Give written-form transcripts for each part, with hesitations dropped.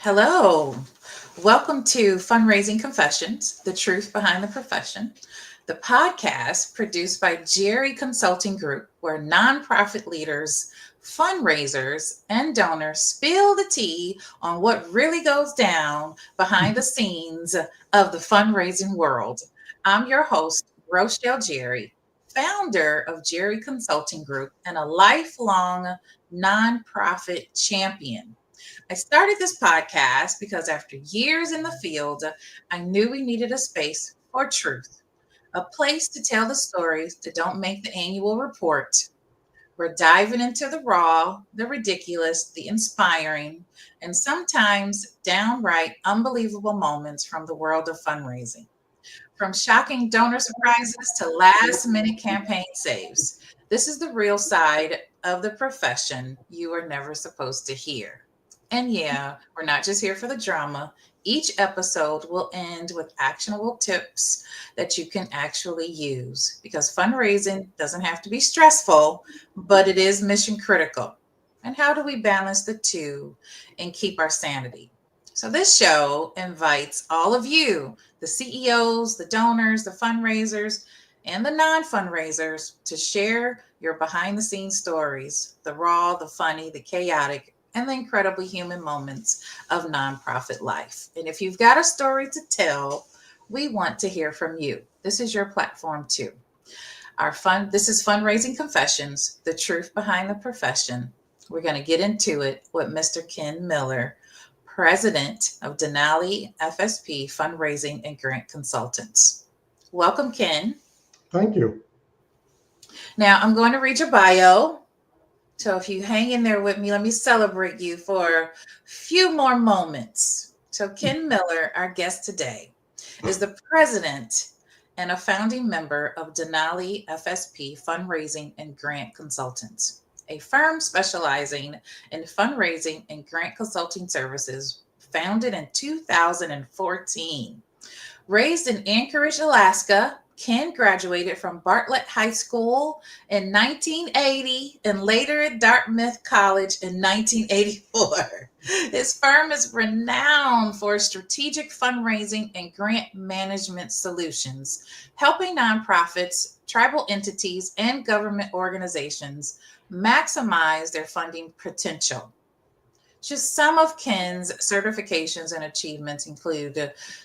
Hello. Welcome to Fundraising Confessions, the truth behind the profession, the podcast produced by Jerry Consulting Group, where nonprofit leaders, fundraisers, and donors spill the tea on what really goes down behind the scenes of the fundraising world. I'm your host, Rochelle Jerry, founder of Jerry Consulting Group and a lifelong nonprofit champion. I started this podcast because after years in the field, I knew we needed a space for truth, a place to tell the stories that don't make the annual report. We're diving into the raw, the ridiculous, the inspiring, and sometimes downright unbelievable moments from the world of fundraising. From shocking donor surprises to last minute campaign saves, this is the real side of the profession you are never supposed to hear. And yeah, we're not just here for the drama. Each episode will end with actionable tips that you can actually use because fundraising doesn't have to be stressful, but it is mission critical. And how do we balance the two and keep our sanity? So, this show invites all of you, the CEOs, the donors, the fundraisers, and the non fundraisers, to share your behind the scenes stories, the raw, the funny, the chaotic, and the incredibly human moments of nonprofit life. And if you've got a story to tell, we want to hear from you. This is your platform too. This is Fundraising Confessions, the truth behind the profession. We're going to get into it with Mr. Ken Miller, President of Denali FSP Fundraising and Grant Consultants. Welcome, Ken. Thank you. Now, I'm going to read your bio. So if you hang in there with me, let me celebrate you for a few more moments. So Ken Miller, our guest today, is the president and a founding member of Denali FSP Fundraising and Grant Consultants, a firm specializing in fundraising and grant consulting services, founded in 2014. Raised in Anchorage, Alaska, Ken graduated from Bartlett High School in 1980 and later at Dartmouth College in 1984. His firm is renowned for strategic fundraising and grant management solutions, helping nonprofits, tribal entities, and government organizations maximize their funding potential. Just some of Ken's certifications and achievements include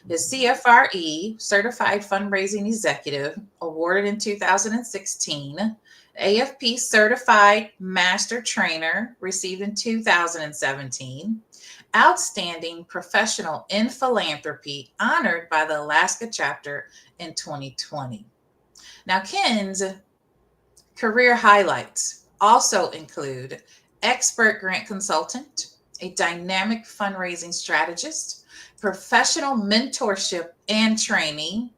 his CFRE, Certified Fundraising Executive, awarded in 2016, AFP Certified Master Trainer, received in 2017, Outstanding Professional in Philanthropy, honored by the Alaska chapter in 2020. Now, Ken's career highlights also include expert grant consultant, a dynamic fundraising strategist, professional mentorship and training,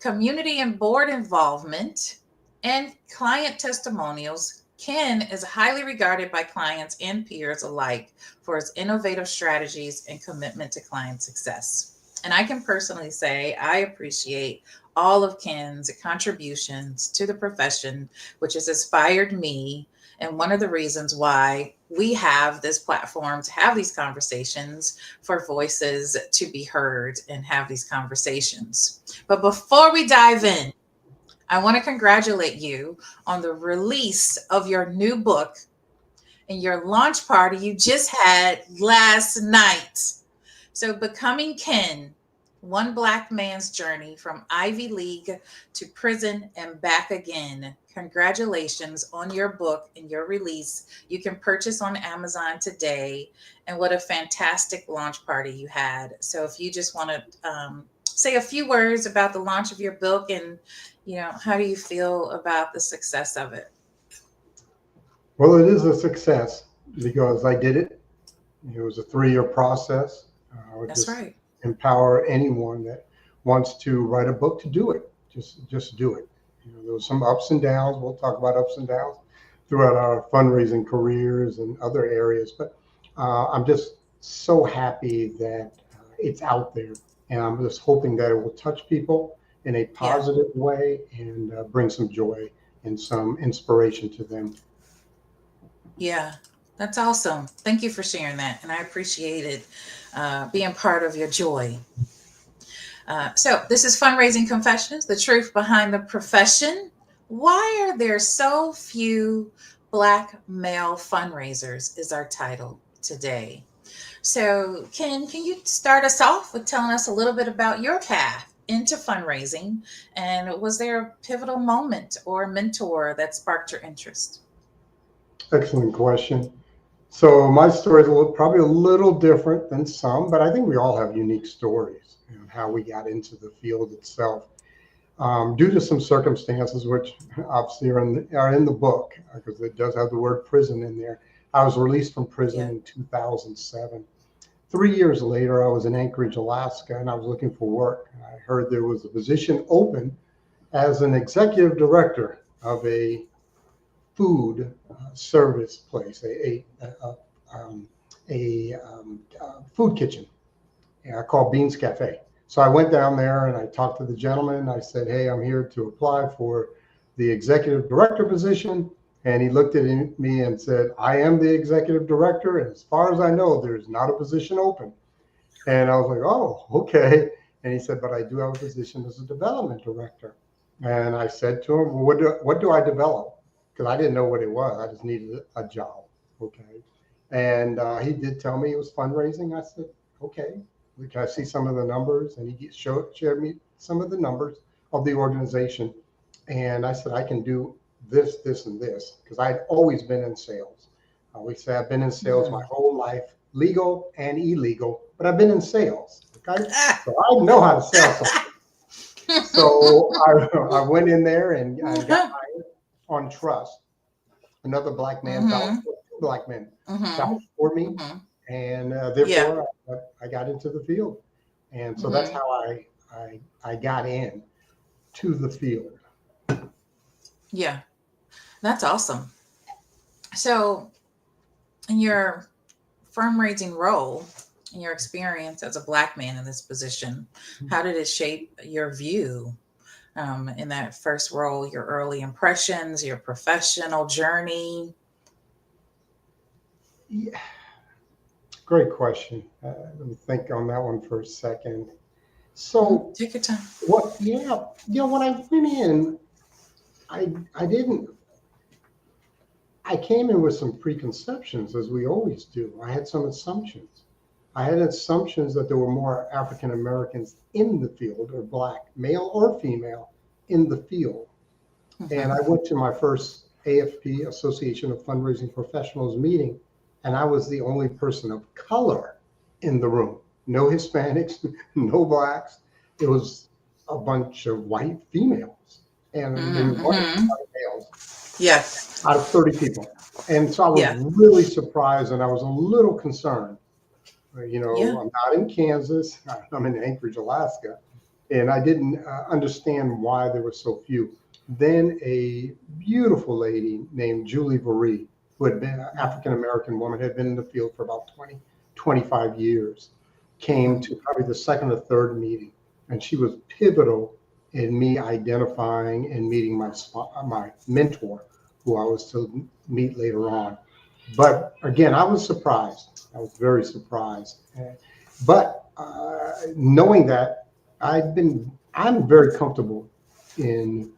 community and board involvement, and client testimonials. Ken is highly regarded by clients and peers alike for his innovative strategies and commitment to client success. And I can personally say I appreciate all of Ken's contributions to the profession, which has inspired me, and one of the reasons why we have this platform to have these conversations, for voices to be heard and have these conversations. But before we dive in, I want to congratulate you on the release of your new book and your launch party you just had last night. So, Becoming Ken, One Black Man's Journey from Ivy League to Prison and Back Again. Congratulations on your book and your release. You can purchase on Amazon today. And what a fantastic launch party you had. So if you just want to say a few words about the launch of your book and, how do you feel about the success of it? Well, it is a success because I did it. It was a 3-year process. I would That's just right. empower anyone that wants to write a book to do it. Just do it. There was some ups and downs. We'll talk about ups and downs throughout our fundraising careers and other areas. But I'm just so happy that it's out there. And I'm just hoping that it will touch people in a positive way and bring some joy and some inspiration to them. Yeah, That's awesome. Thank you for sharing that. And I appreciate it being part of your joy. So, this is Fundraising Confessions, the truth behind the profession. Why are there so few Black male fundraisers? Is our title today. So, can you start us off with telling us a little bit about your path into fundraising? And was there a pivotal moment or mentor that sparked your interest? Excellent question. So my story is probably a little different than some, but I think we all have unique stories and how we got into the field itself. Due to some circumstances, which obviously are in the book, because it does have the word prison in there. I was released from prison Yeah. in 2007. 3 years later, I was in Anchorage, Alaska, and I was looking for work. I heard there was a position open as an executive director of a food service place, um, a food kitchen called Beans Cafe. So I went down there and I talked to the gentleman. I said, "Hey, I'm here to apply for the executive director position." And he looked at me and said, "I am the executive director. And as far as I know, there's not a position open." And I was like, "Oh, okay." And he said, "But I do have a position as a development director." And I said to him, "Well, what do I develop?" Because I didn't know what it was. I just needed a job. Okay. And he did tell me it was fundraising. I said, "Okay." Can I see some of the numbers? And he shared me some of the numbers of the organization. And I said, "I can do this, this, and this," because I had always been in sales. I always say I've been in sales my Mm. whole life, legal and illegal, but I've been in sales. Okay. Ah. So I know how to sell something. So I went in there and got hired on trust. Another black man vouched Mm-hmm. for two black men Mm-hmm. vouched for me, Mm-hmm. and Yeah. therefore I got into the field, and so that's Mm-hmm. how I got in to the field. Yeah. That's awesome. So, in your fundraising role, in your experience as a Black man in this position, how did it shape your view in that first role, your early impressions, your professional journey? Yeah, great question. Let me think on that one for a second. So Take your time. what? Yeah, when I went in, I didn't. I came in with some preconceptions, as we always do. I had some assumptions. I had assumptions that there were more African Americans in the field, or black, male or female, in the field. And Mm-hmm. I went to my first AFP, Association of Fundraising Professionals meeting, and I was the only person of color in the room. No Hispanics, no blacks. It was a bunch of white females and maybe one or two Mm-hmm. white males Yeah. out of 30 people. And so I was Yeah. really surprised and I was a little concerned. Yeah. I'm not in Kansas, I'm in Anchorage, Alaska, and I didn't understand why there were so few. Then a beautiful lady named Julie Varee, who had been an African American woman, had been in the field for about 20, 25 years, came Mm-hmm. to probably the second or third meeting. And she was pivotal in me identifying and meeting my mentor, who I was to meet later on. But again, I was surprised. I was very surprised. But knowing that, I'm very comfortable in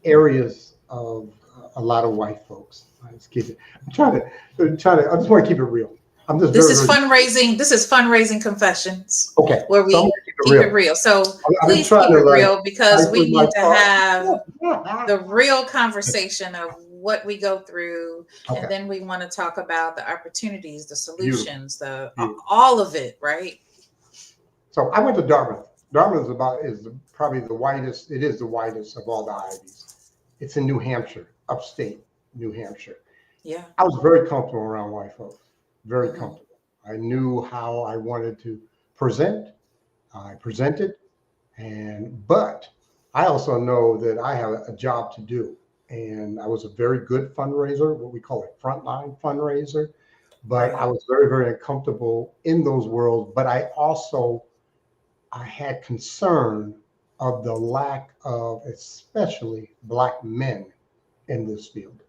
areas of a lot of white folks. I just keep it. I just want to keep it real. I'm just This very, is very fundraising. This is fundraising confessions, okay. where So I'm we gonna keep it keep it real. real. So I've been please trying keep to it like real because we stifle my need to have thoughts. the real conversation of what we go through, and Okay, then we want to talk about the opportunities, the beautiful, solutions, the beautiful. all of it, right? So I went to Dartmouth. Dartmouth probably the widest. It is the widest of all the Ivies. It's in New Hampshire, upstate New Hampshire. Yeah. I was very comfortable around white folks, very Mm-hmm. comfortable. I knew how I wanted to present. I presented, but I also know that I have a job to do. And I was a very good fundraiser, what we call a frontline fundraiser. But I Right. was very, very uncomfortable in those worlds. But I had concern of the lack of, especially black men in this field.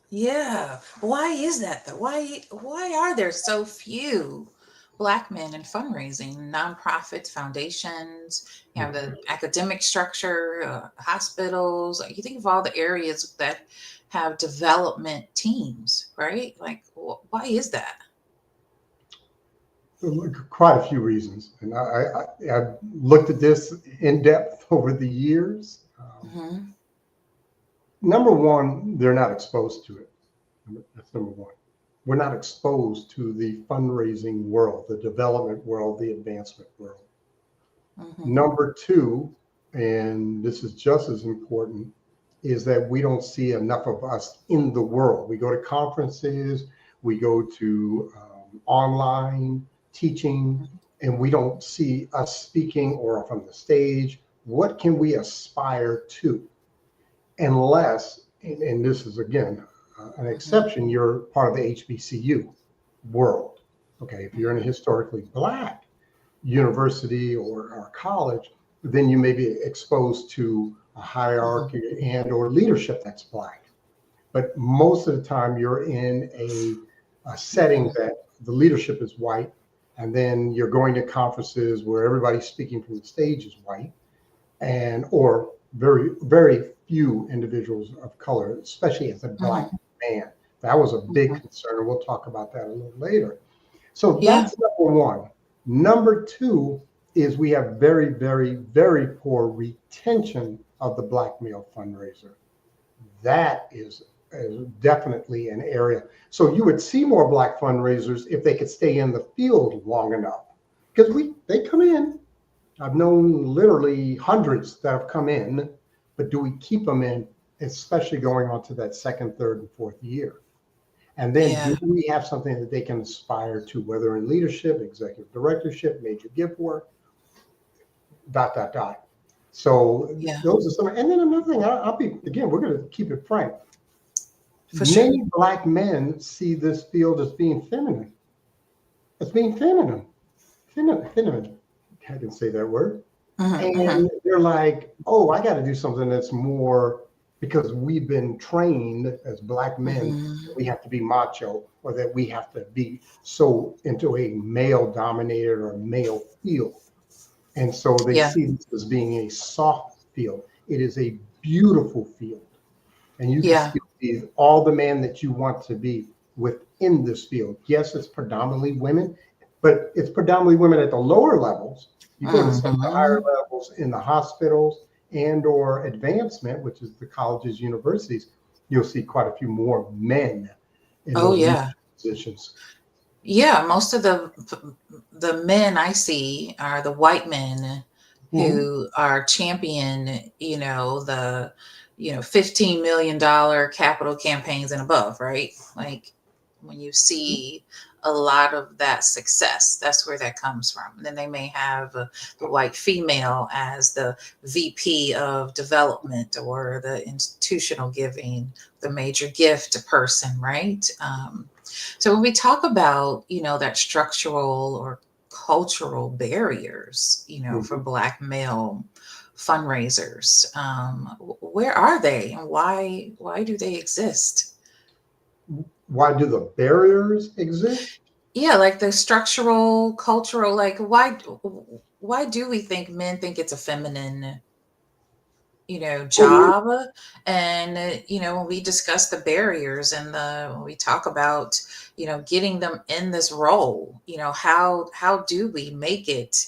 Yeah. Why is that though? Why are there so few black men in fundraising? Nonprofits, foundations, you have the academic structure, hospitals. You think of all the areas that have development teams, right? Like, why is that? Quite a few reasons, and I've looked at this in depth over the years. Hmm. Number one, they're not exposed to it. That's number one. We're not exposed to the fundraising world, the development world, the advancement world. Hmm. Number two, and this is just as important, is that we don't see enough of us in the world. We go to conferences, we go to online teaching, and we don't see us speaking or from the stage. What can we aspire to? Unless, and this is again an Hmm. exception, you're part of the HBCU world. Okay, if you're in a historically Black university or college, then you may be exposed to a Hmm. hierarchy and or leadership that's Black. But most of the time, you're in a setting Hmm. that the leadership is white, and then you're going to conferences where everybody speaking from the stage is white and or very few individuals of color, especially as a Black Hmm. man. That was a big Hmm. concern, and we'll talk about that a little later. So Yeah. that's number one. Number two is we have very poor retention of the Black male fundraiser. That is definitely an area. So you would see more Black fundraisers if they could stay in the field long enough, because they come in. I've known literally hundreds that have come in, but do we keep them in, especially going on to that second, third, and fourth year? And then Yeah. do we have something that they can aspire to, whether in leadership, executive directorship, major gift work, dot, dot, dot. So Yeah. those are some, and then another thing, I'll be, again, we're going to keep it frank. For sure. Many Black men see this field as being feminine. It's being feminine, feminine. I can say that word. Hmm. Hmm. And they're like, oh, I got to do something that's more because we've been trained as Black men that Hmm. we have to be macho or that we have to be so into a male dominated or male field. And so they Yeah. see this as being a soft field. It is a beautiful field. And you can Yeah. still be all the man that you want to be within this field. Yes, it's predominantly women, but it's predominantly women at the lower levels. You go to some of the higher Hmm. levels in the hospitals and or advancement, which is the colleges, universities, you'll see quite a few more men in Oh those yeah. leadership positions. Yeah, most of the men I see are the white men Mhm. who are champion, the $15 million capital campaigns and above, right? Like when you see a lot of that success, that's where that comes from. And then they may have the white female as the VP of development or the institutional giving, the major gift person, right? So when we talk about, that structural or cultural barriers, for Mhm. Black male fundraisers, where are they and why do they exist? Why do the barriers exist? Yeah, like the structural, cultural, like why do we think men think it's a feminine Well, job? And when we discuss the barriers and when we talk about getting them in this role, how do we make it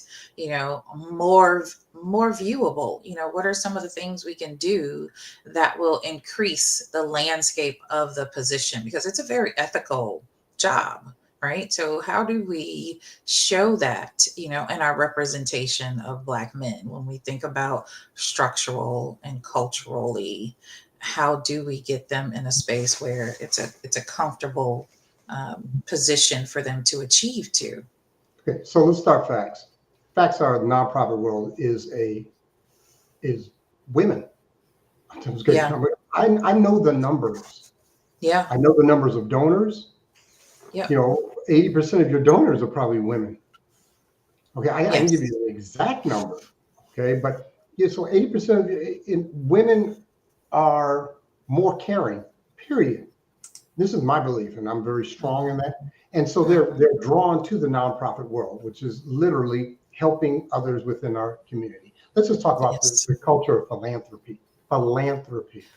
more viewable? What are some of the things we can do that will increase the landscape of the position, because it's a very ethical job, right? So how do we show that in our representation of Black men when we think about structural and culturally, how do we get them in a space where it's a comfortable position for them to achieve to? okay, so let's start facts. Facts are the nonprofit world is women. That's great. Yeah. I know the numbers. Yeah. I know the numbers of donors. Yep. 80% of your donors are probably women. Okay, I can give you Yes. the exact number. Okay, but yeah, so 80% of women are more caring, period. This is my belief, and I'm very strong in that. And so Mhm. they're drawn to the nonprofit world, which is literally helping others within our community. Let's just talk about Yes. the culture of philanthropy. Philanthropy. Okay.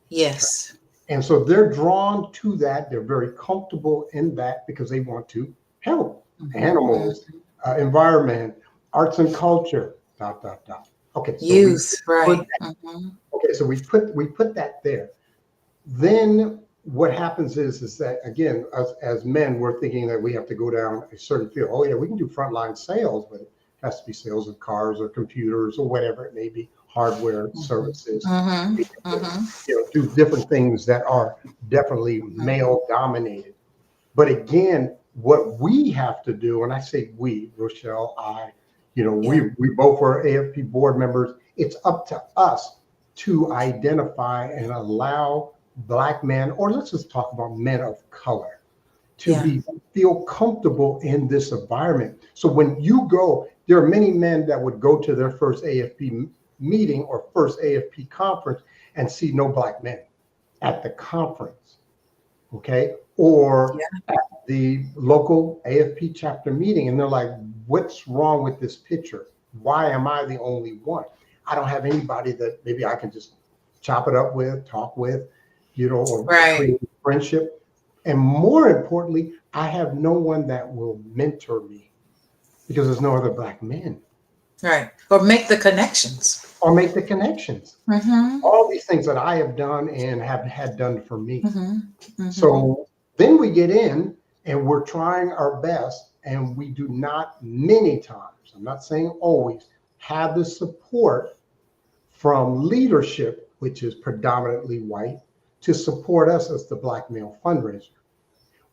Yes. And so they're drawn to that. They're very comfortable in that because they want to help Mhm. animals, Mhm. environment, arts and culture, dot, dot, dot. Okay, so we Youth, put right. Mhm. okay, so we put that there. Then what happens is that again, as men, we're thinking that we have to go down a certain field. Oh yeah, we can do frontline sales, but it has to be sales of cars or computers or whatever it may be, hardware Mhm. services. Mhm. We have to, Mhm. do different things that are definitely Mhm. male dominated. But again, what we have to do, and I say we, Rochelle, I, Yeah. we both are AFP board members. It's up to us to identify and allow Black men, or let's just talk about men of color, to Yeah. be feel comfortable in this environment. So when you go, there are many men that would go to their first AFP meeting or first AFP conference and see no Black men at the conference, okay? Or Yeah. the local AFP chapter meeting, and they're like, what's wrong with this picture? Why am I the only one? I don't have anybody that maybe I can just chop it up with, talk with, or Right. create friendship. And more importantly, I have no one that will mentor me because there's no other Black men Right. Or make the connections. or make the connections. Mhm. All these things that I have done and have had done for me. Mhm. Mhm. So then we get in and we're trying our best, and we do not many times, I'm not saying always, have the support from leadership, which is predominantly white, to support us as the Black male fundraiser.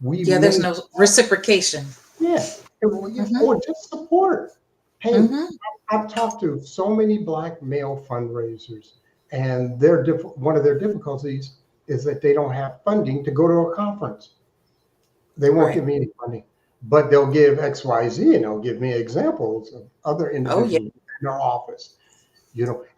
We Yeah, there's may, no reciprocation. yeah, Mhm. or just support. Hey, Mhm. I've talked to so many Black male fundraisers, and their one of their difficulties is that they don't have funding to go to a conference. They won't give Right. me any money, but they'll give XYZ, and they'll give me examples of other Oh, yeah. individuals in their office,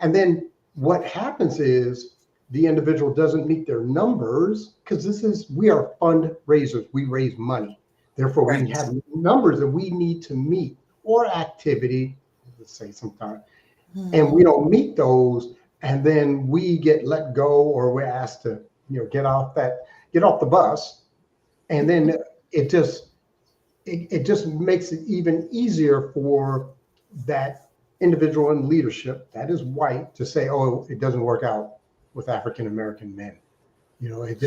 And then what happens is the individual doesn't meet their numbers because we are fundraisers. We raise money. Therefore, we Right. have numbers that we need to meet or activity, let's say sometime, and we Mhm. don't meet those. And then we get let go, or we're asked to, get off the bus. And then it just, it just makes it even easier for that individual in leadership that is white to say, oh, it doesn't work out with African American men. Right.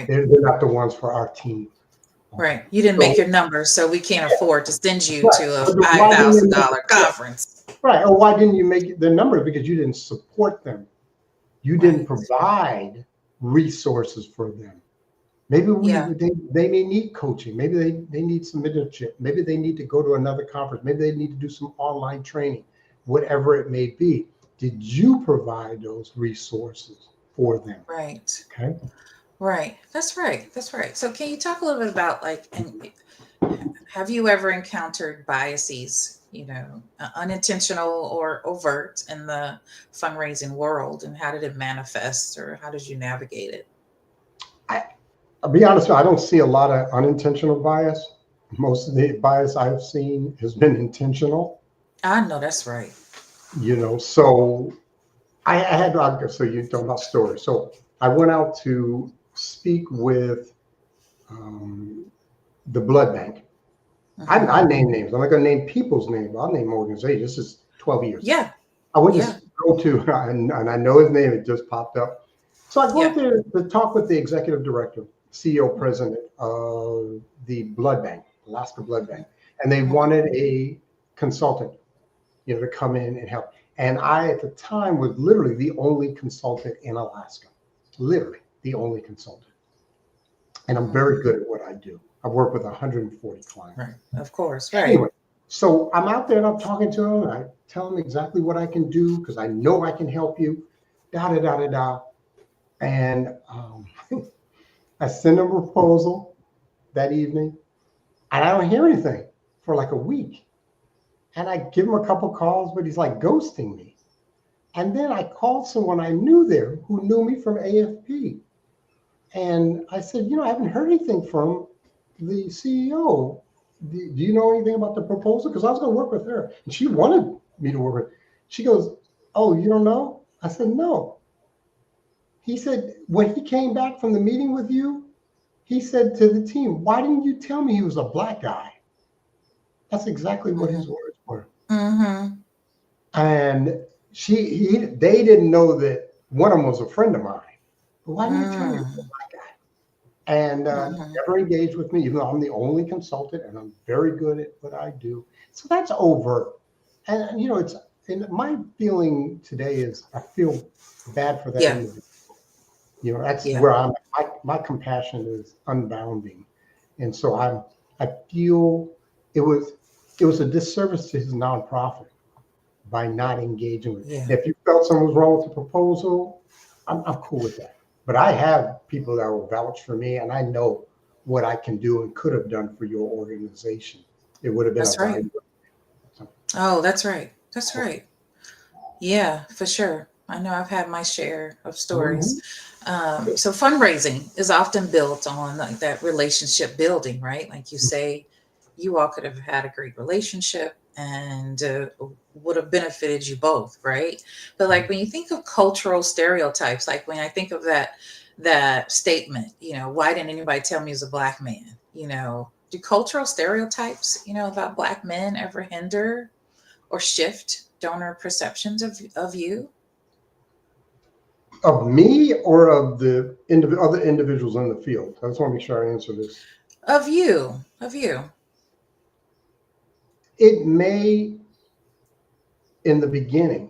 They're not the ones for our team. Right. Okay. You didn't make So, your numbers, so we can't yeah, afford to send you right. to a But five why didn't you thousand make, dollar yeah, conference. right. Or why didn't you make the numbers? Because you didn't support them. You didn't Right. provide resources for them. Maybe Yeah. they may need coaching. Maybe they need some mentorship. Maybe they need to go to another conference. Maybe they need to do some online training, whatever it may be. Did you provide those resources for them? Right. Okay. Right. That's right. That's right. So can you talk a little bit about like, and have you ever encountered biases, unintentional or overt in the fundraising world, and how did it manifest or how did you navigate it? I, I'll be honest, I don't see a lot of unintentional bias. Most of the bias I've seen has been intentional, I know that's right. So I had, so you're talking about stories. So I went out to speak with um, the blood bank. Hmm. I name names. I'm not going to name people's names. I'll name organizations. This is 12 years ago. Yeah. I went Yeah. to go to, and I know his name, it just popped up. So I go Yeah. out there to talk with the executive director, CEO, president of the blood bank, Alaska Blood Bank. And they Hmm. wanted a consultant, to come in and help. And I, at the time, was literally the only consultant in Alaska, literally the only consultant. And I'm Hmm. very good at what I do. I've worked with 140 clients. Right. Of course. Right. Anyway, so I'm out there and I'm talking to him, and I tell him exactly what I can do because I know I can help you, da da da da da. And I send him a proposal that evening, and I don't hear anything for like a week. And I give him a couple calls, but he's like ghosting me. And then I called someone I knew there who knew me from AFP. And I said, I haven't heard anything from the CEO. Do you know anything about the proposal? Because I was going to work with her. And she wanted me to work with her. She goes, oh, you don't know? I said, no. He said, when he came back from the meeting with you, he said to the team, why didn't you tell me he was a black guy? That's exactly what his Mm-hmm. words were. Mm-hmm. And they didn't know that one of them was a friend of mine. But why didn't you tell me he was a Mm-hmm. black guy? And never engaged with me, even though I'm the only consultant and I'm very good at what I do. So that's overt. And it's and my feeling today is I feel bad for that Yeah. individual. That's Yeah. where my compassion is unbounding. And so I feel it was a disservice to his nonprofit by not engaging with. Yeah. If you felt something was wrong with the proposal, I'm cool with that. But I have people that will vouch for me, and I know what I can do and could have done for your organization. It would have been a That's right. value. So, Oh, that's right. That's right. Yeah, for sure. I know I've had my share of stories. mhm. So fundraising is often built on like that relationship building, right? Like you say, you all could have had a great relationship and would have benefited you both, right? But like when you think of cultural stereotypes, like when I think of that statement, why didn't anybody tell me he was a black man? Do cultural stereotypes, about black men ever hinder or shift donor perceptions of you? Of me or of the other individuals in the field? I just want to make sure I answer this. Of you. It may in the beginning,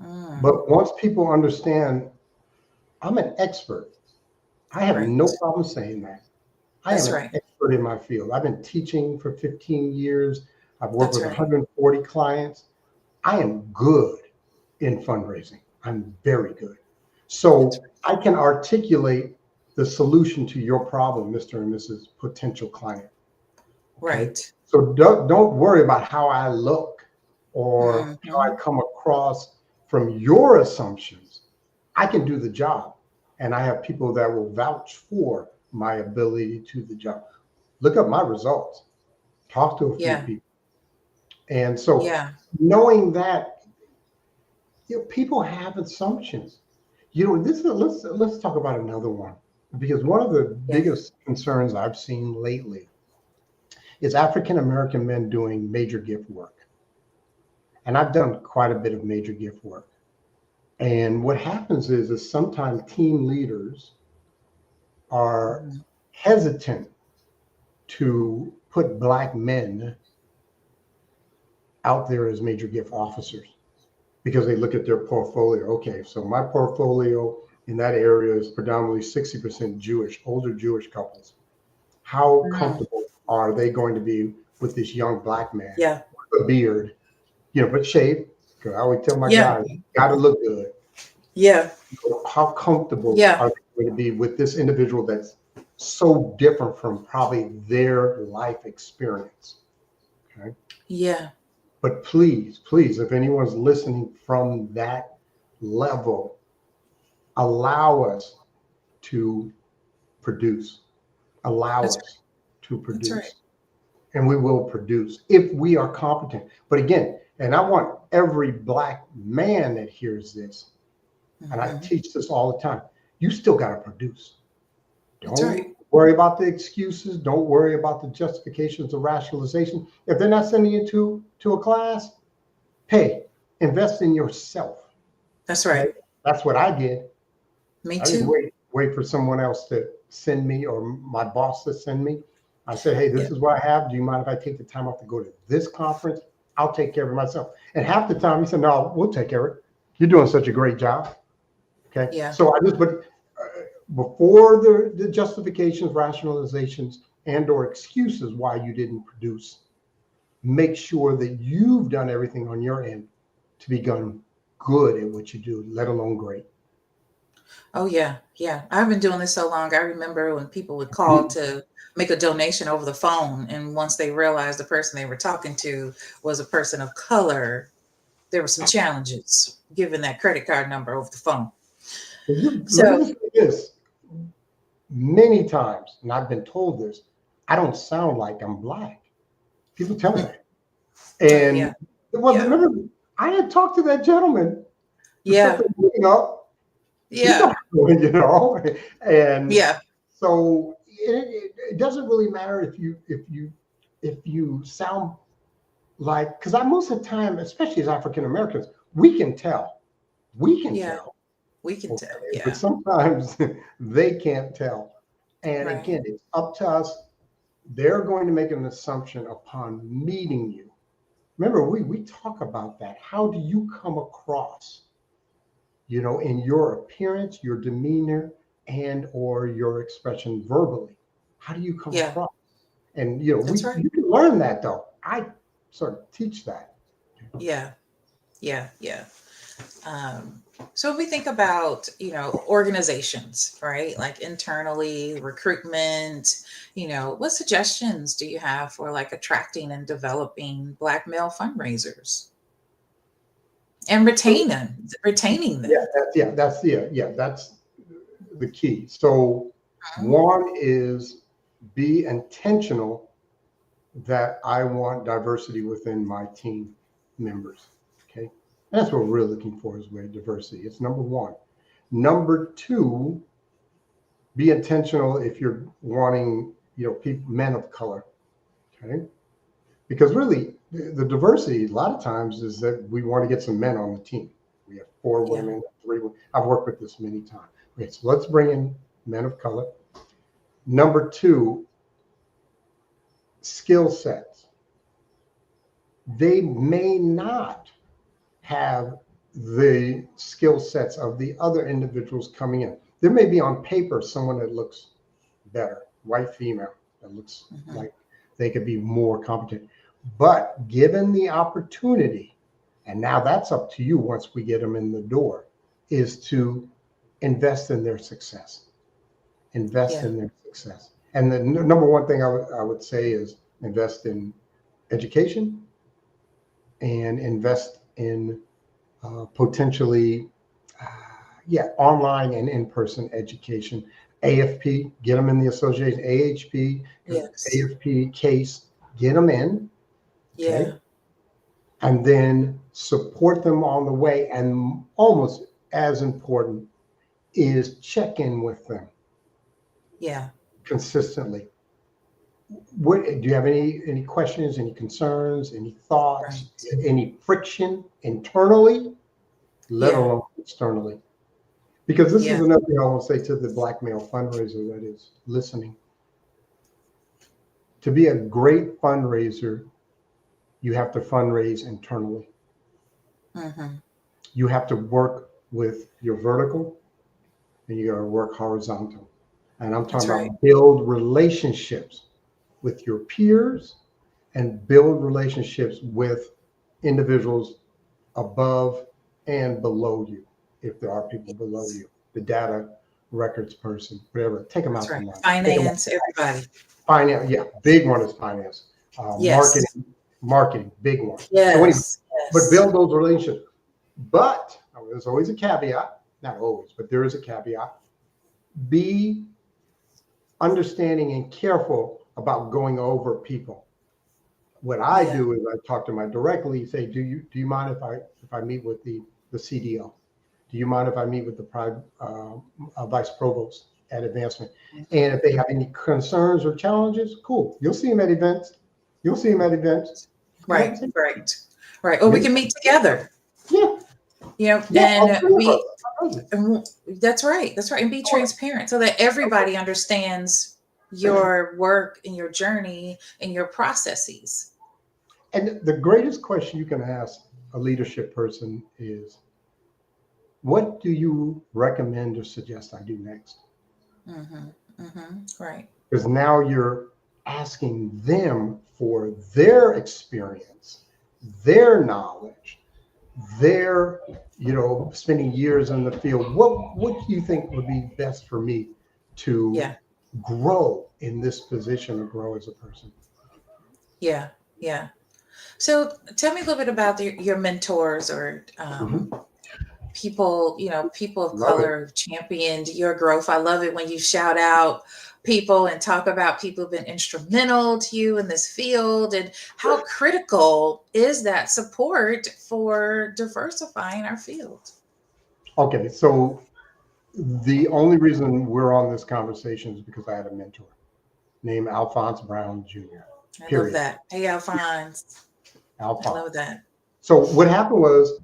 Mm, but once people understand I'm an expert, I have right. no problem saying that. I am That's an right. expert in my field. I've been teaching for 15 years. I've worked That's with right. 140 clients. I am good in fundraising. I'm very good. That's So right. I can articulate the solution to your problem, Mr. and Mrs. Potential Client. Okay. Right. So don't worry about how I look or how I Hmm. come across from your assumptions. I can do the job. And I have people that will vouch for my ability to do the job. Look up my results, talk to a few Yeah. people. And so Yeah. knowing that people have assumptions. This is let's talk about another one because one of the Yeah. biggest concerns I've seen lately is African American men doing major gift work. And I've done quite a bit of major gift work. And what happens is sometimes team leaders are Hmm. hesitant to put black men out there as major gift officers because they look at their portfolio. Okay, so my portfolio in that area is predominantly 60% Jewish, older Jewish couples. How Hmm. comfortable are they going to be with this young black man Yeah. with a beard, but shaved? Because I always tell my Yeah. guys, got to look good. Yeah. How comfortable Yeah. are they going to be with this individual that's so different from probably their life experience? Okay. Yeah. But please, if anyone's listening from that level, allow us to produce. Allow That's us to that's right. produce. And we will produce if we are competent. But again, and I want every black man that hears this, and I Hmm. teach this all the time, you still got to produce. That's right. Don't worry about the excuses. Don't worry about the justifications or rationalization. If they're not sending you to a class, hey, invest in yourself. That's Okay. right. That's what I did. Me I didn't too. wait for someone else to send me or my boss to send me. I said, hey, Yeah. this is what I have. Do you mind if I take the time off to go to this conference? I'll take care of it myself. And half the time he said, no, we'll take care of it. You're doing such a great job. Okay. Yeah. So but before the justifications, rationalizations, and or excuses why you didn't produce, make sure that you've done everything on your end to become good at what you do, let alone great. Oh yeah. Yeah. I've been doing this so long. I remember when people would call to make a donation over the phone, and once they realized the person they were talking to was a person of color, there were some challenges given that credit card number over the phone. Let me So just say this. many times, and I've been told this, I don't sound like I'm Black. People tell me that. Oh yeah. And well, Yeah. remember, I had talked to that gentleman for Yeah. something, he's Yeah. not doing, and Yeah. so it doesn't really matter if you sound like, because I most of the time, especially as African Americans, we can tell. We can Yeah. tell. We can Okay. tell. But Yeah. sometimes they can't tell. And Right. again, it's up to us. They're going to make an assumption upon meeting you. Remember, we talk about that. How do you come across, in your appearance, your demeanor, and or your expression verbally? How do you come Yeah. across? And That's right. you can learn that though. I sort of teach that. Yeah. Yeah. Yeah. Um, so if we think about, organizations, right? Like internally, recruitment, what suggestions do you have for like attracting and developing Black male fundraisers and retaining Yeah, them? that's the key. So Mhm. one is be intentional that I want diversity within my team members. Okay. And that's what we're really looking for is with diversity. It's number one. Number two, be intentional if you're wanting, people, men of color. Okay. Because really the diversity a lot of times is that we want to get some men on the team. We have four Yeah. women, three women. I've worked with this many times. Okay, so let's bring in men of color. Number two, skill sets. They may not have the skill sets of the other individuals coming in. There may be on paper someone that looks better, white female, that looks Mhm. like they could be more competent. But given the opportunity, and now that's up to you once we get them in the door, is to invest in their success. Invest Yeah. in their success. And the number one thing I would say is invest in education and invest in potentially, uh, online and in-person education. AFP, get them in the association. AHP, Yes. AFP case, get them in, okay, Yeah. and then support them on the way. And almost as important is check in with them Yeah. consistently. What do you have any questions, any concerns, any thoughts, Right. any friction internally, let Yeah. alone externally? Because this is Yeah. another thing I want to say to the Black male fundraiser that is listening. To be a great fundraiser, you have to fundraise internally. Hmm. You have to work with your vertical and you got to work horizontal. And I'm That's talking right. about build relationships with your peers and build relationships with individuals above and below you, if there are people below Yes. you, the data records person, whatever, take them That's out to right. lunch. Take them out. Finance, everybody. Finance, yeah, big one is finance. Yes. Marketing, big one. So anyway, Yes. but Yes. build those relationships. But there's always a caveat, not always, but there is a caveat. Be understanding and careful about going over people. What I Yeah. do is I talk to my directly, say, do you mind if I meet with the CDO? Do you mind if I meet with the vice provost at advancement? And if they have any concerns or challenges, cool. You'll see them at events. You'll see them at events. Right. Right. Right. Or we Make, can meet together, yeah, yeah, all and three of we, us. and that's right. That's right. And be transparent so that everybody understands your work and your journey and your processes. And the greatest question you can ask a leadership person is, what do you recommend or suggest I do next? Hmm. Hmm. Right. Because now you're asking them for their experience, their knowledge, their, spending years in the field. What do you think would be best for me to Yeah. grow in this position or grow as a person? Yeah. Yeah. So tell me a little bit about your mentors or Mhm. people, people of Love it. color have championed your growth. I love it when you shout out people and talk about people who've been instrumental to you in this field, and how critical is that support for diversifying our field. Okay, so the only reason we're on this conversation is because I had a mentor named Alphonse Brown Jr. I love Period. that. Hey, Alphonse. I love Alphonse. that. So what happened was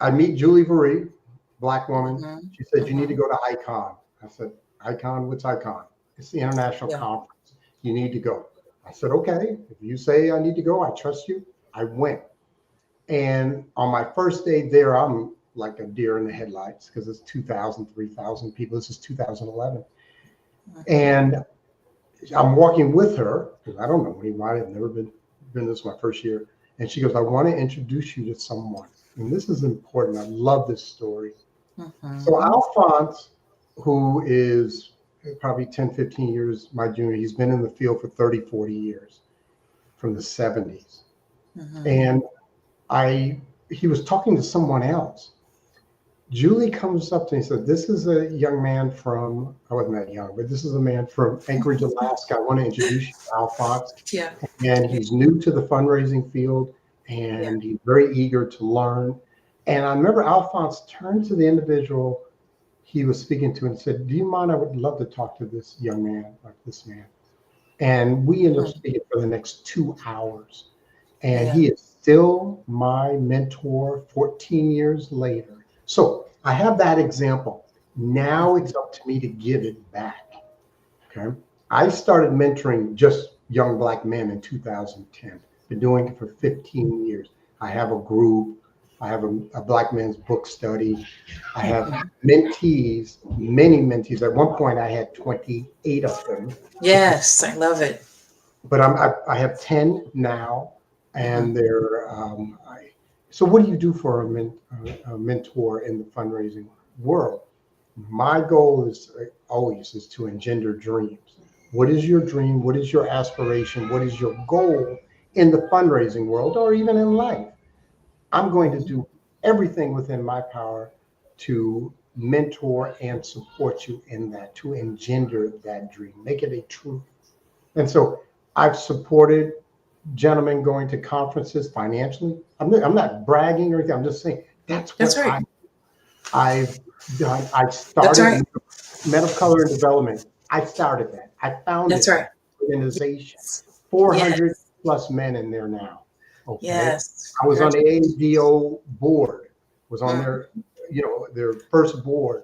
I meet Julie Varee, Black woman. Hmm. She said, you need to Hmm. go to ICON. I said, ICON, what's ICON? It's the international Yeah. conference. You need to go. I said, okay, if you say I need to go, I trust you. I went. And on my first day there, I'm like a deer in the headlights because it's 2,000, 3,000 people. This is 2011. Hmm. And I'm walking with her because I don't know anybody. I've never been this my first year. And she goes, I want to introduce you to someone. And this is important. I love this story. So Hmm. Alphonse, who is probably 10, 15 years my junior, he's been in the field for 30, 40 years from the 70s. Hmm. And he was talking to someone else. Julie comes up to me and said, this is a young man from, I wasn't that young, but this is a man from Anchorage, Alaska. I want to introduce you to Alphonse. Yeah. And Yeah. he's new to the fundraising field Yeah. and he's very eager to learn. And I remember Alphonse turned to the individual he was speaking to and said, do you mind? I would love to talk to this young man, like this man. And we ended up Mm. speaking for the next 2 hours. And Yeah. he is still my mentor 14 years later. So I have that example. Now it's up to me to give it back. Okay. I started mentoring just young Black men in 2010. Been doing it for 15 years. I have a group. I have a Black men's book study. I have Mhm. mentees, many mentees. At one point, I had 28 of them. Yes, I love it. But I have 10 now, Hmm. and they're so what do you do for a mentor in the fundraising world? My goal is always is to engender dreams. What is your dream? What is your aspiration? What is your goal in the fundraising world or even in life? I'm going to do everything within my power to mentor and support you in that, to engender that dream, make it a truth. And so I've supported gentlemen going to conferences financially. I'm not bragging or anything. I'm just saying that's That's what right. I've done. I That's started right. Men of Color and Development. I started that. I That's founded right. that organization. Yes. 400 Yes. plus men in there now. Okay. Yes. I was on the Congratulations. AADO board, was on Mm. their first board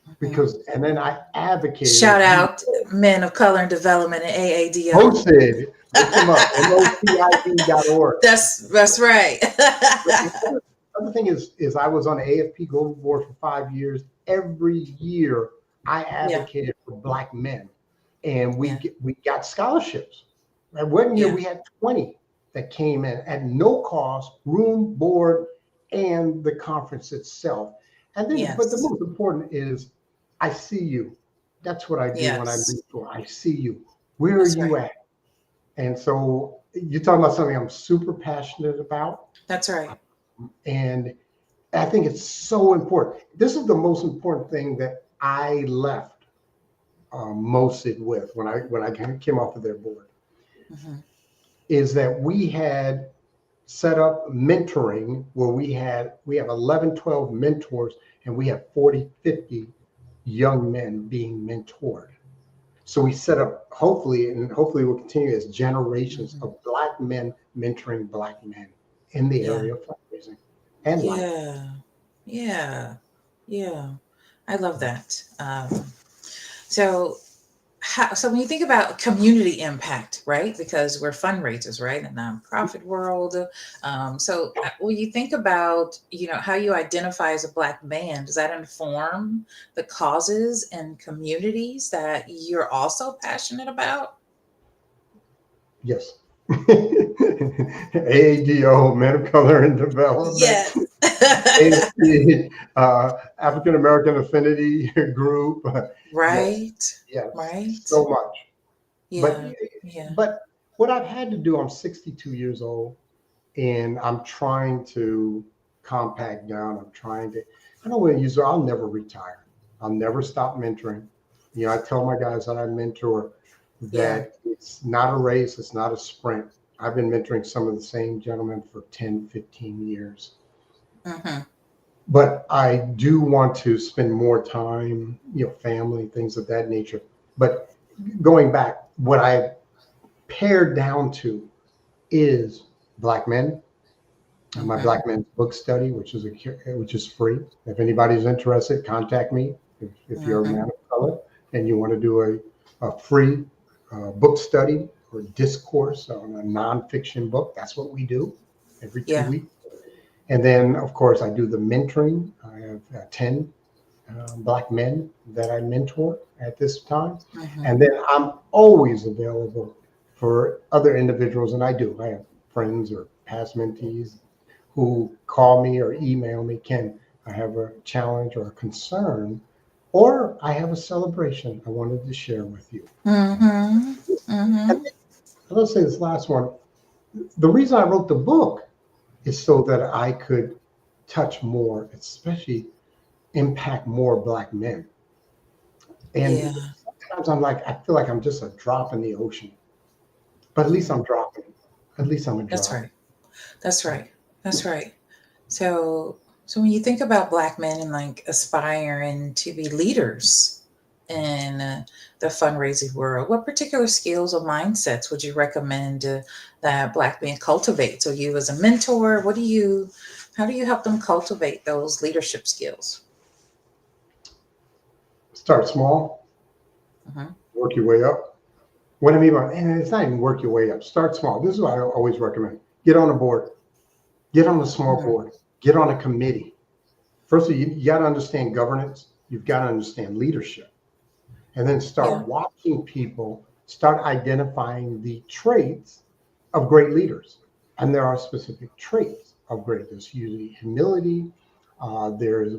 Mhm. because, and then I advocated, Shout as you out Men of Color and Development and AADO. posted, look them up, mocid.org. That's right. The other thing is I was on the AFP Global Board for 5 years. Every year I Yeah. advocated for Black men, and Yeah. we got scholarships. And one year Yeah. we had 20 that came in at no cost, room, board, and the conference itself. And then, but the Yes. most important is I see you. That's what I do when I Yes. meet for. I see you. Where are That's you right. at? And so you're talking about something I'm super passionate about. That's right. And I think it's so important. This is the most important thing that I left MOSID with when I came off of their board Hmm. is that we had set up mentoring where we have 11, 12 mentors and we have 40, 50 young men being mentored. So we set up hopefully we'll continue as generations Hmm. of Black men mentoring Black men in the Yeah. area of fundraising and life. Yeah. Yeah. Yeah. I love that. So so when you think about community impact, right? Because we're fundraisers, right? In the nonprofit world. So when you think about, how you identify as a Black man, does that inform the causes and communities that you're also passionate about? Yes. AADO, Men of Color and Development, Yes. AFP, African American Affinity Group. Yes, Right. yes, Right. so much. But Yeah. Yeah. but what I've had to do, I'm 62 years old, and I'm trying to compact down. I'm trying to. I don't want to use it. I'll never retire. I'll never stop mentoring. I tell my guys that I mentor Yeah. that it's not a race, it's not a sprint. I've been mentoring some of the same gentlemen for 10, 15 years. Mm-hmm. But I do want to spend more time, family, things of that nature. But going back, what I pared down to is Black men. My Mm-hmm. Black men's book study, which is free. If anybody's interested, contact me. If you're a Mm-hmm. man of color and you want to do a free book study or discourse on a nonfiction book, that's what we do every two Yeah. weeks. And then, of course, I do the mentoring. I have 10 Black men that I mentor at this time. Mm-hmm. And then I'm always available for other individuals, and I do. I have friends or past mentees who call me or email me, Ken, I have a challenge or a concern, or I have a celebration I wanted to share with you. Mm-hmm. And Mm-hmm. let's say this last one. The reason I wrote the book is so that I could touch more, especially impact more Black men. And Yeah. sometimes I feel like I'm just a drop in the ocean, but at least Mm-hmm. I'm dropping. At least I'm a That's drop. right. That's right. That's right. So when you think about Black men and like aspiring to be leaders in the fundraising world, what particular skills or mindsets would you recommend that Black men cultivate? So you as a mentor, how do you help them cultivate those leadership skills? Start small, Hmm. work your way up. What I mean by, and it's not even work your way up. Start small. This is what I always recommend. Get on a board. Get on a small Hmm. board. Get on a committee. First of all, you got to understand governance. You've got to understand leadership. And then Yeah, start watching people, start identifying the traits of great leaders. And there are specific traits of great. There's usually humility. There's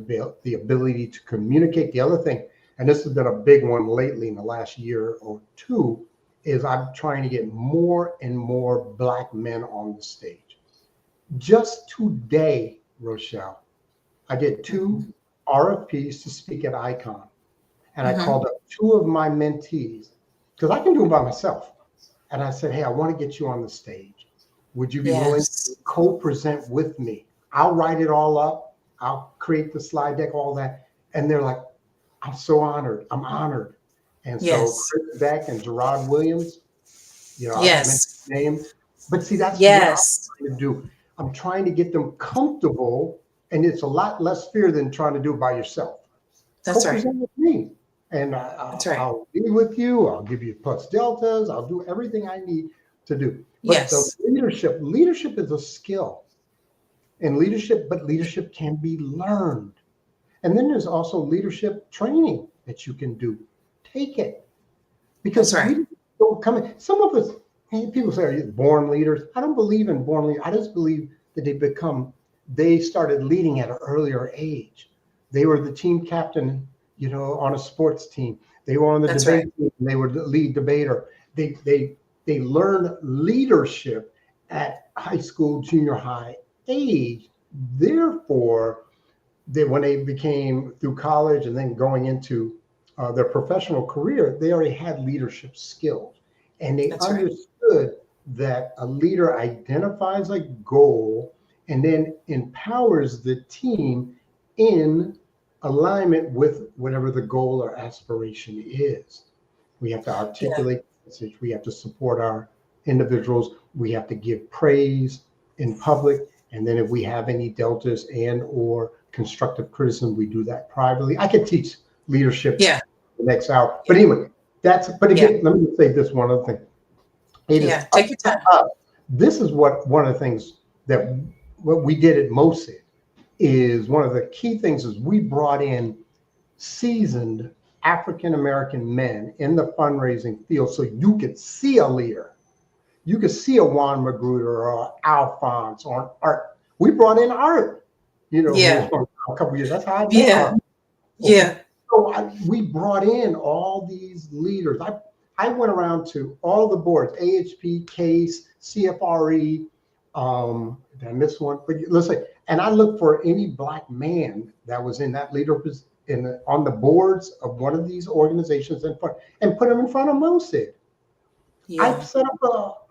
the ability to communicate. The other thing, and this has been a big one lately in the last year or two, is I'm trying to get more and more Black men on the stage. Just today, Rochelle, I did hmm, 2 RFPs to speak at Icon, and I hmm, called up 2 of my mentees because I can do it by myself. And I said, hey, I want to get you on the stage. Would you be willing to yes, co-present with me? I'll write it all up. I'll create the slide deck, all that. And they're like, I'm so honored. I'm honored. And so yes, Chris Beck and Gerard Williams, I've mentioned yes, his name. But see, that's what I'm yes. trying to do. I'm trying to get them comfortable, and it's a lot less fear than trying to do it by yourself. That's right. Co-present with me, and That's right. I'll be with you. I'll give you plus deltas. I'll do everything I need to do. But the Yes, leadership is a skill, and leadership can be learned. And then there's also leadership training that you can do. Take it, that's because right. we don't come in. Some of us, hey, people say, are you born leaders? I don't believe in born leaders. I just believe that they started leading at an earlier age. They were the team captain, on a sports team. They were on the That's right. debate team. And they were the lead debater. They learned leadership at high school, junior high age. Therefore, when they became through college and then going into their professional career, they already had leadership skills, and they That's right. understood that a leader identifies a goal and then empowers the team in alignment with whatever the goal or aspiration is. We have to Yeah. articulate the message. We have to support our individuals. We have to give praise in public. And then if we have any deltas and or constructive criticism, we do that privately. I could teach leadership Yeah. the next hour. But Yeah. anyway, but Yeah. again, let me just say this one other thing. It is Yeah. up Take your to time. us. This is one of the things that what we did at MOSID is one of the key things is we brought in seasoned African American men in the fundraising field so you could see a leader. You could see a Juan Magruder or Alphonse or Art. We brought in Art, who Yeah. was a couple of years. That's how I met Yeah. Art. Okay. Yeah. So we brought in all these leaders. I went around to all the boards, AHP, CASE, CFRE, Did I miss one? But listen, and I look for any black man that was in that leader on the boards of one of these organizations and put them in front of Mosid. Yeah.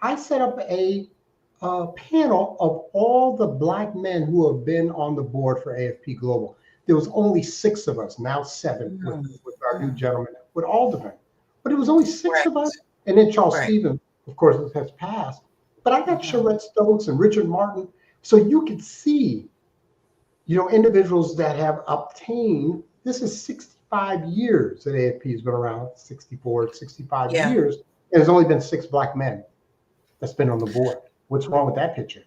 I set up a panel of all the black men who have been on the board for AFP Global. There was only 6 of us, now 7 Mm, with our new mm. gentleman, with Alderman. But it was only 6 Right. of us. And then Charles Right. Stevens, of course, has passed. But I got Hmm. Sharette Stokes and Richard Martin. So you could see, individuals that have obtained, this is 65 years that AFP has been around, 64, 65 Yeah. years. And there's only been 6 black men that's been on the board. What's wrong with that picture?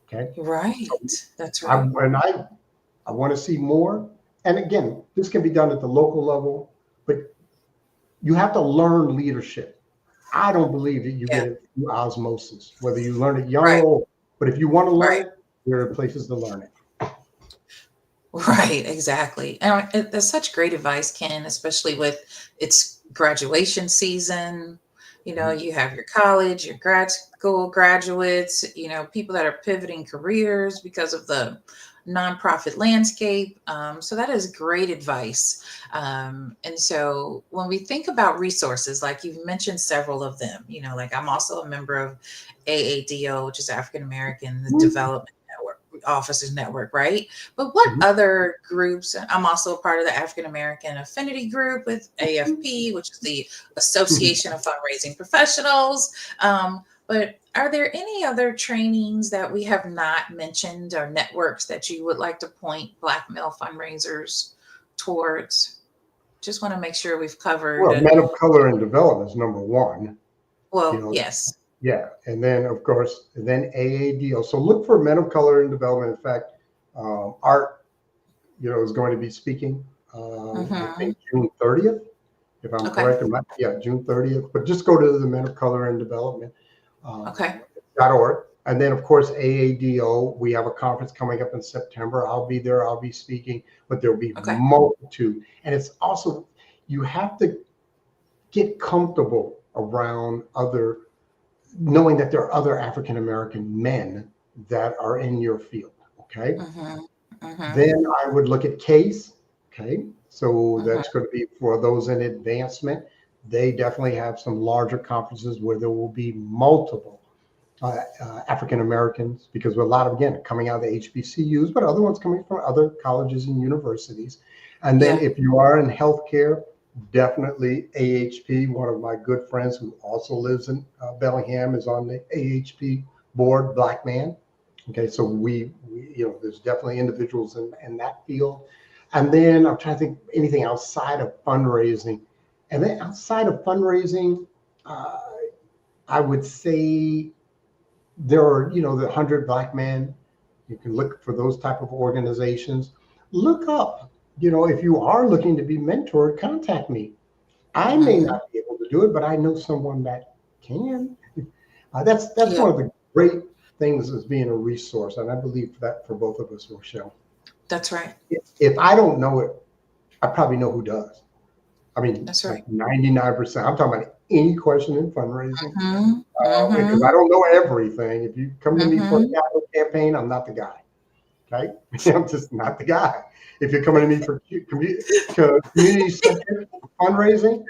Okay. So Right. That's I right. when I want to see more. And again, this can be done at the local level, but you have to learn leadership. I don't believe that you Yeah. get it through osmosis, whether you learn it young or Right. old. But if you want to learn Right. it, there are places to learn it. Right, exactly. And that's such great advice, Ken, especially with it's graduation season. Mhm. You have your college, your grad school graduates, people that are pivoting careers because of the nonprofit landscape. So that is great advice. And so when we think about resources, like you've mentioned several of them, like I'm also a member of AADO, which is African American Development Network, Officers Network, right? But what Mhm. other groups? I'm also a part of the African American Affinity Group with AFP, which is the Association of Fundraising Professionals. But are there any other trainings that we have not mentioned or networks that you would like to point Black male fundraisers towards? Just want to make sure we've covered. Well, men of color in development is number one. You Well, know, yes. yeah, and then of course, then AADO. So look for men of color in development. In fact, Art, is going to be speaking. I Hmm. think June 30th, if I'm Okay. correct. Yeah, June 30th. But just go to the Men of Color in Development Okay. .org. And then, of course, AADO, we have a conference coming up in September. I'll be there. I'll be speaking, but there'll be Okay. multitude. And it's also, you have to get comfortable around knowing that there are other African American men that are in your field. Okay. Hmm. Hmm. Then I would look at CASE. Okay. So Hmm. that's going to be for those in advancement. They definitely have some larger conferences where there will be multiple African Americans, because we're a lot of, again, coming out of the HBCUs, but other ones coming from other colleges and universities. And then Yeah. if you are in healthcare, definitely AHP. One of my good friends who also lives in Bellingham is on the AHP board, black man. Okay, so there's definitely individuals in that field. And then I'm trying to think anything outside of fundraising. And then outside of fundraising, uh, I would say there are, the 100 Black Men. You can look for those type of organizations. Look up, if you are looking to be mentored, contact me. I may Hmm. not be able to do it, but I know someone that can. That's Yeah. one of the great things as being a resource, and I believe that for both of us, Rochelle. That's right. If I don't know it, I probably know who does. I mean, That's right. like 99%. I'm talking about any question in fundraising. Hmm. Because Hmm. I don't know everything. If you come to me for a Hmm. capital campaign, I'm not the guy. Okay, I'm just not the guy. If you're coming to me for community centered fundraising,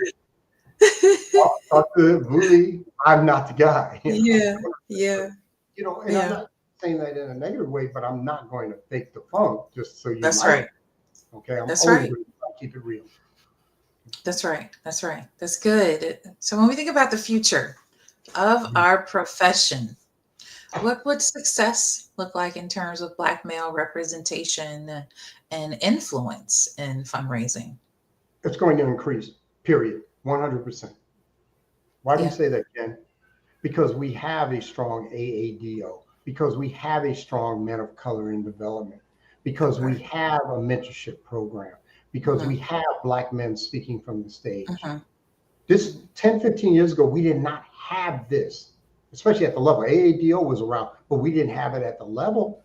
talk to Vuli. I'm not the guy. Yeah. Yeah. And I'm Yeah. not saying that in a negative way, but I'm not going to fake the funk just so you That's like right. it. Okay, I'm That's always right. going to keep it real. That's right. That's right. That's good. So when we think about the future of Mhm. our profession, what would success look like in terms of Black male representation and influence in fundraising? It's going to increase. Period. 100%. Why do you Yeah. say that, Ken? Because we have a strong AADO, because we have a strong men of color in development, because we Okay. have a mentorship program, because Hmm. we have black men speaking from the stage. Hmm. This 10, 15 years ago, we did not have this, especially at the level. AADO was around, but we didn't have it at the level.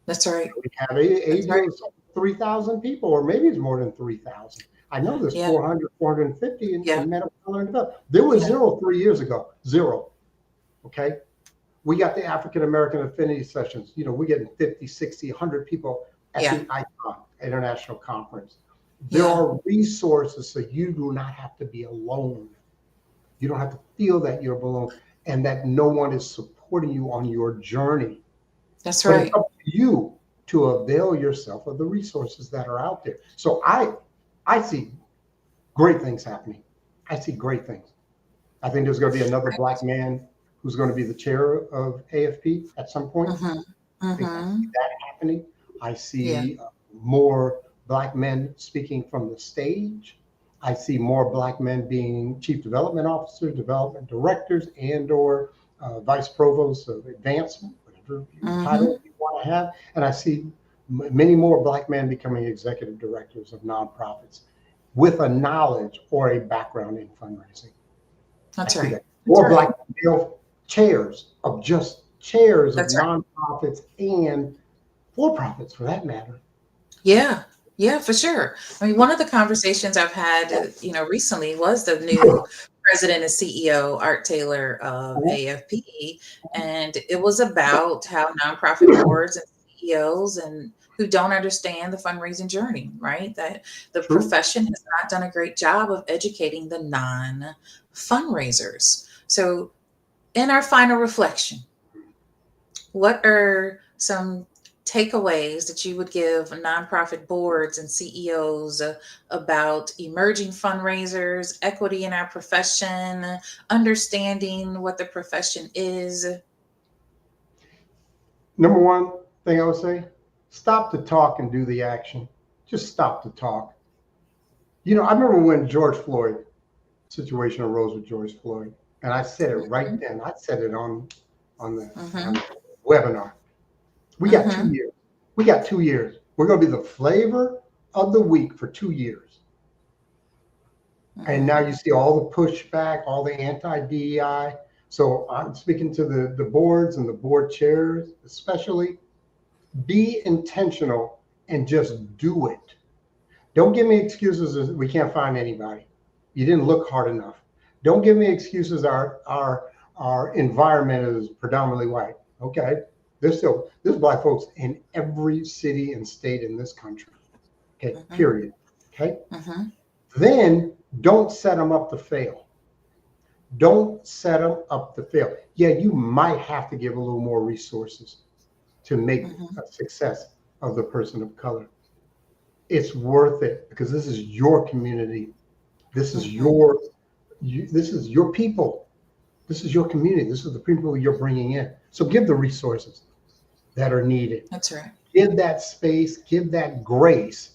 That's right. We have That's right. AADO is 3,000 people, or maybe it's more than 3,000. I know there's Yeah. 400, 450 Yeah. in men of color in development. There was Yeah. zero 3 years ago, zero. Okay. We got the African American Affinity Sessions. We're getting 50, 60, 100 people at Yeah. the ICON International Conference. There Yeah. are resources so you do not have to be alone. You don't have to feel that you're alone and that no one is supporting you on your journey. That's But it's right. up to you to avail yourself of the resources that are out there. So I see great things happening. I see great things. I think there's going to be another black man who's going to be the chair of AFP at some point. Mm-hmm. I think I see Mm-hmm. that happening. I Yeah. see more black men speaking from the stage. I see more black men being chief development officers, development directors, and/or vice provosts of advancement, whatever Mm-hmm. title you want to have. And I see many more black men becoming executive directors of nonprofits with a knowledge or a background in fundraising. I That's see right. that. That's More right. black male chairs of just chairs of That's right. nonprofits and for profits for that matter. Yeah. Yeah, for sure. I mean, one of the conversations I've had, recently was the new president and CEO, Art Taylor of AFP. And it was about how nonprofit boards and CEOs and who don't understand the fundraising journey, right? That the True. profession has not done a great job of educating the non fundraisers. So, in our final reflection, what are some takeaways that you would give nonprofit boards and CEOs about emerging fundraisers, equity in our profession, understanding what the profession is? Number one thing I would say, stop the talk and do the action. Just stop the talk. I remember when George Floyd situation arose with George Floyd, and I said it right Mhm, then. I said it on mhm, the webinar. We got two mhm, years. We got 2 years. We're going to be the flavor of the week for 2 years. And now mhm. you see all the pushback, all the anti-DEI. So I'm speaking to the boards and the board chairs, especially. Be intentional and just do it. Don't give me excuses as we can't find anybody. You didn't look hard enough. Don't give me excuses. Our environment is predominantly white. Okay, there's black folks in every city and state in this country. Okay, Mhm, period. Okay, mhm, then don't set them up to fail. Don't set them up to fail. Yeah, you might have to give a little more resources to make mhm, a success of the person of color. It's worth it because this is your community. This is mhm. your people. This is your community. This is the people you're bringing in. So give the resources that are needed. That's right. Give that space, give that grace.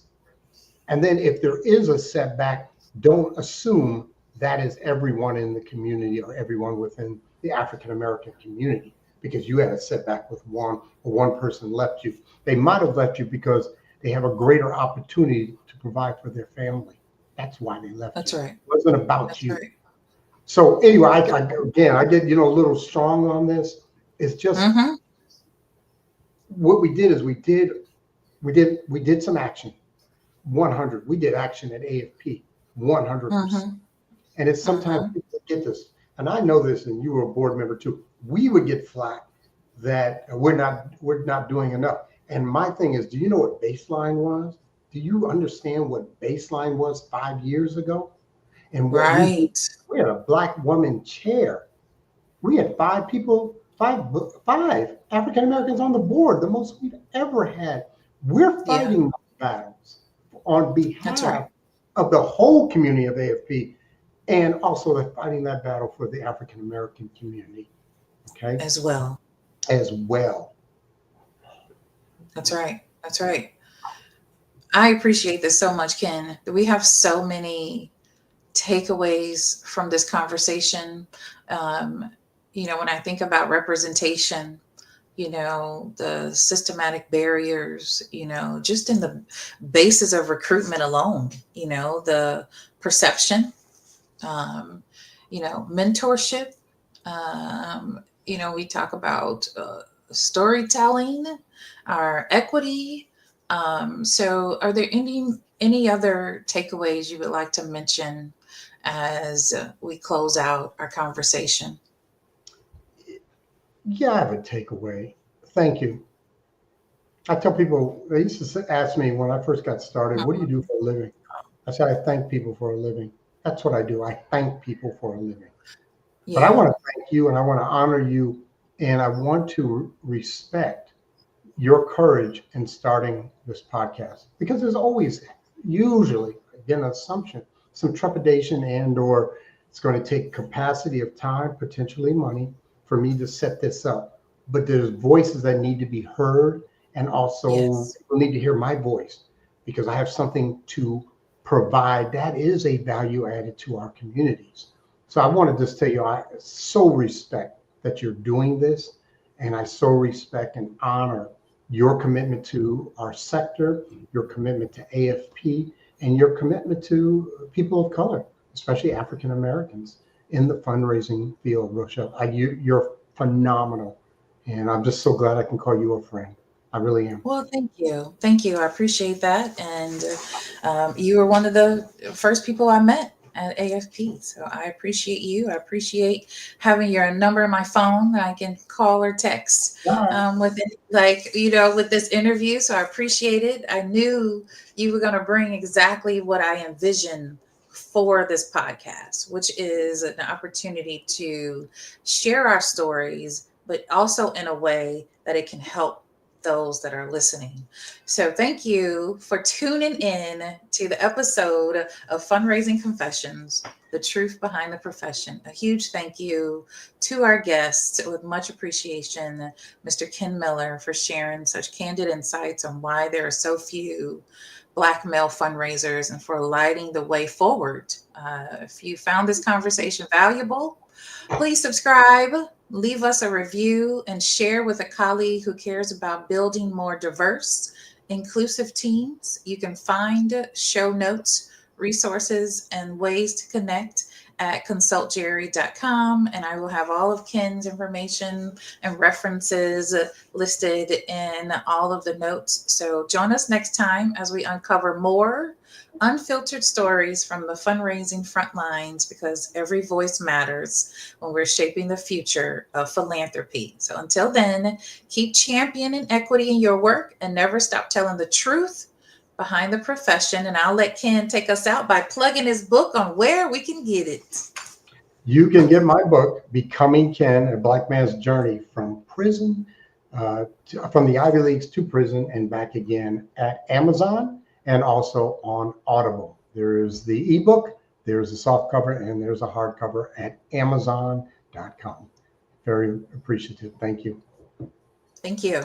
And then if there is a setback, don't assume that is everyone in the community or everyone within the African American community because you had a setback with one or one person left you. They might have left you because they have a greater opportunity to provide for their family. That's why they left That's you. It right. wasn't about That's you. right. So anyway, again, I get a little strong on this. It's just Mhm, what we did is we did some action. 100. We did action at AFP. 100%. mhm, And it's sometimes mhm. people get this, and I know this, and you were a board member too. We would get flack that we're not doing enough. And my thing is, do you know what baseline was? Do you understand what baseline was 5 years ago? And what we did, Right. we had a black woman chair. We had five African Americans on the board, the most we've ever had. We're Yeah. fighting battles on That's right. behalf of the whole community of AFP, and also they're fighting that battle for the African American community, okay, As well. as well. That's right. That's right. I appreciate this so much, Ken. We have so many takeaways from this conversation. Um, when I think about representation, the systematic barriers, just in the basis of recruitment alone, the perception, um, mentorship. We talk about storytelling, our equity. So, are there any other takeaways you would like to mention as we close out our conversation? Yeah, I have a takeaway. Thank you. I tell people, they used to ask me when I first got started, what do you Mhm. do for a living? I said, I thank people for a living. That's what I do. I thank people for a living. But I Yeah. want to thank you and I want to honor you and I want to respect your courage in starting this podcast because there's always usually again an assumption some trepidation and or it's going to take capacity of time potentially money for me to set this up but there's voices that need to be heard and also Yes. people need to hear my voice because I have something to provide that is a value added to our communities. So I want to just tell you I so respect that you're doing this and I so respect and honor your commitment to our sector, your commitment to AFP, and your commitment to people of color, especially African Americans in the fundraising field, Rochelle. You're phenomenal. And I'm just so glad I can call you a friend. I really am. Well, thank you. Thank you. I appreciate that. And you were one of the first people I met at AFP. So I appreciate you. I appreciate having your number in my phone that I can call or text All with it, like, with this interview. So I appreciate it. I knew you were going to bring exactly what I envisioned for this podcast, which is an opportunity to share our stories, but also in a way that it can help those that are listening. So thank you for tuning in to the episode of Fundraising Confessions, the truth behind the profession. A huge thank you to our guests with much appreciation, Mr. Ken Miller, for sharing such candid insights on why there are so few Black male fundraisers and for lighting the way forward. If you found this conversation valuable, please subscribe, leave us a review, and share with a colleague who cares about building more diverse, inclusive teams. You can find show notes, resources, and ways to connect at consultjerry.com. And I will have all of Ken's information and references listed in all of the notes. So join us next time as we uncover more unfiltered stories from the fundraising front lines because every voice matters when we're shaping the future of philanthropy. So until then, keep championing equity in your work and never stop telling the truth behind the profession. And I'll let Ken take us out by plugging his book on where we can get it. You can get my book, Becoming Ken, A Black Man's Journey from Prison, from the Ivy Leagues to prison and back again at Amazon and also on Audible. There is the ebook, there's a soft cover, and there's a hardcover at Amazon.com. Very appreciative. Thank you. Thank you.